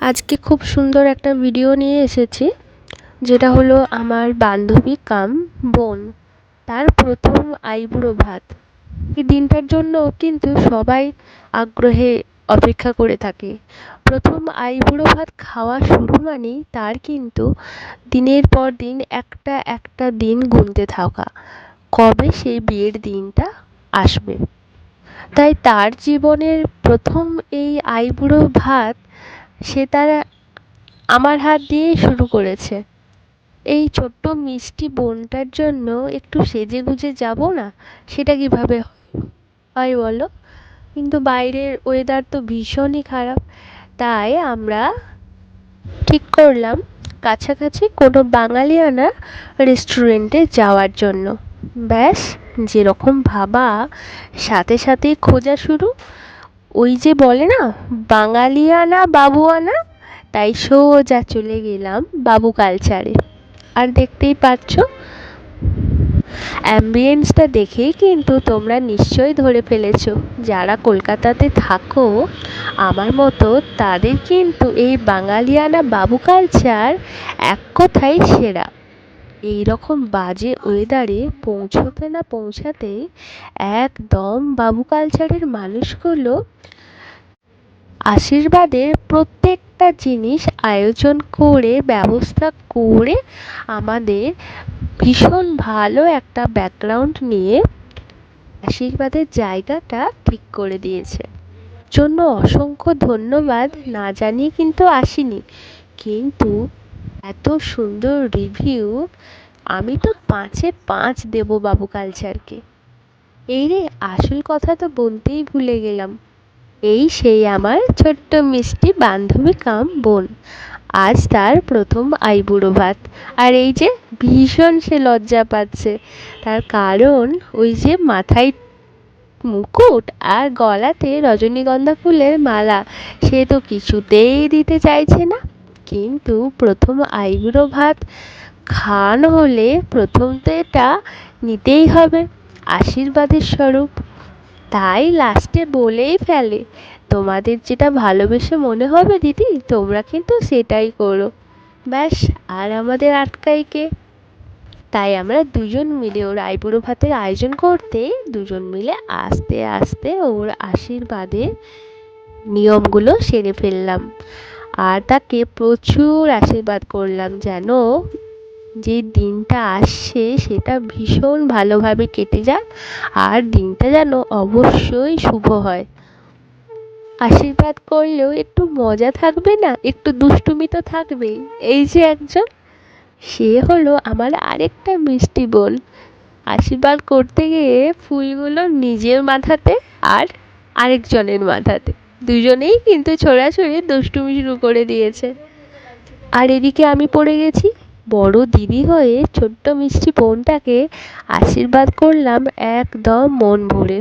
আজকে খুব সুন্দর একটা ভিডিও নিয়ে এসেছি, যেটা হলো আমার বান্ধবী কাম বোন তার প্রথম আইবুড়ো ভাত। এই দিনটার জন্য কিন্তু সবাই আগ্রহে অপেক্ষা করে থাকে। প্রথম আইবুড়ো ভাত খাওয়া শুরু মানেই তার কিন্তু দিনের পর দিন একটা একটা দিন গুনতে থাকা, কবে সেই বিয়ের দিনটা আসবে। তাই তার জীবনের প্রথম এই আইবুড়ো ভাত সে তার আমার হাত দিয়েই শুরু করেছে। এই ছোট্ট মিষ্টি বোনটার জন্য একটু সেজেগুজে যাব না, সেটা কিভাবে হয় বলো? কিন্তু বাইরের ওয়েদার তো ভীষণই খারাপ। তাই আমরা ঠিক করলাম কাছাকাছি কোনো বাঙালিয়ানা রেস্টুরেন্টে যাওয়ার জন্য। ব্যাস, যেরকম ভাবা সাথে সাথেই খোঁজা শুরু। ওই যে বলে না, বাঙালিয়ানা বাবুয়ানা, তাই সোজা চলে গেলাম বাবু কালচারে। আর দেখতেই পাচ্ছ, অ্যাম্বিয়েন্সটা দেখেই কিন্তু তোমরা নিশ্চয়ই ধরে ফেলেছো, যারা কলকাতাতে থাকো আমার মতো, তাদের কিন্তু এই বাঙালিয়ানা বাবু কালচার এক কথায় সেরা। এই রকম বাজে ওয়েদারে পৌঁছতে না পৌঁছাতেই একদম বাবু কালচারের মানুষগুলো আশীর্বাদের প্রত্যেকটা জিনিস আয়োজন করে ব্যবস্থা করে আমাদের ভীষণ ভালো একটা ব্যাকগ্রাউন্ড নিয়ে আশীর্বাদের জায়গাটা ঠিক করে দিয়েছে। জন্য অসংখ্য ধন্যবাদ, না জানিয়ে কিন্তু আসিনি, কিন্তু এত সুন্দর রিভিউ, আমি তো 5-এ 5 দেবো বাবু কালচারকে। এই রে, আসল কথা তো বলতেই ভুলে গেলাম। এই সেই আমার ছোট্ট মিষ্টি বান্ধবী কাম বোন, আজ তার প্রথম আইবুড়ো ভাত। আর এই যে ভীষণ সে লজ্জা পাচ্ছে, তার কারণ ওই যে মাথায় মুকুট আর গলাতে রজনীগন্ধা ফুলের মালা, সে তো কিছুতেই দিতে চাইছে না। কিন্তু প্রথম আইবুড়ো ভাত খাওয়ানো হলে প্রথম তো এটা নিতেই হবে আশীর্বাদের স্বরূপ। তাই লাস্টে বলেই ফেলে, তোমাদের যেটা ভালোবেসে মনে হবে দিদি, তোমরা কিন্তু সেটাই করো। ব্যাস, আর আমাদের আটকাই কে? তাই আমরা দুজন মিলে ওর আইবুড়ো ভাতের আয়োজন করতে, দুজন মিলে আস্তে আস্তে ওর আশীর্বাদের নিয়মগুলো সেরে ফেললাম। আর তাকে প্রচুর আশীর্বাদ করলাম যেন যে দিনটা আসছে সেটা ভীষণ ভালোভাবে কেটে যাক, আর দিনটা যেন অবশ্যই শুভ হয়। আশীর্বাদ করলেও একটু মজা থাকবে না, একটু দুষ্টুমি তো থাকবেই। এই যে একজন, সে হলো আমার আরেকটা মিষ্টি বোন। আশীর্বাদ করতে গিয়ে ফুলগুলো নিজের মাথাতে আর আরেকজনের মাথাতে, দুজনেই কিন্তু ছোড়াছুড়ি দুষ্টুমি শুরু করে দিয়েছে। আর এদিকে আমি পড়ে গেছি বড় দিদি হয়ে, ছোট্ট মিষ্টি বোনটাকে আশীর্বাদ করলাম একদম মন ভরে।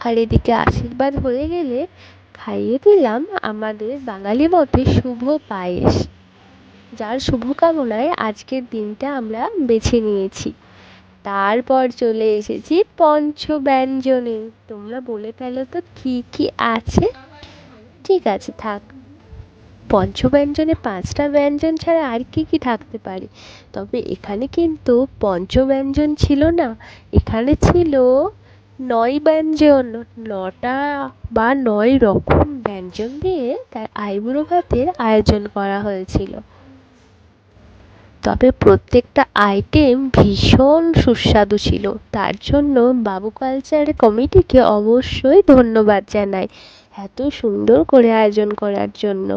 আর এদিকে আশীর্বাদ হয়ে গেলে খাইয়ে দিলাম আমাদের বাঙালি মতে শুভ পায়েস, যার শুভকামনায় আজকের দিনটা আমরা বেছে নিয়েছি। তারপর চলে এসেছি পঞ্চব্যঞ্জনে। তোমরা বলে ফেলো তো কি কি আছে। ঠিক আছে, থাক। পঞ্চব্যঞ্জনে 5টা ব্যঞ্জন ছাড়া আর কি কি থাকতে পারে? তবে এখানে কিন্তু পঞ্চব্যঞ্জন ছিল না, এখানে ছিল 9 ব্যঞ্জন। 9টা বা 9 রকম ব্যঞ্জন দিয়ে তার আইবুড়ো ভাতের আয়োজন করা হয়েছিল। তবে প্রত্যেকটা আইটেম ভীষণ সুস্বাদু ছিল, তার জন্য বাবু কালচার কমিটিকে অবশ্যই ধন্যবাদ জানাই এত সুন্দর করে আয়োজন করার জন্য।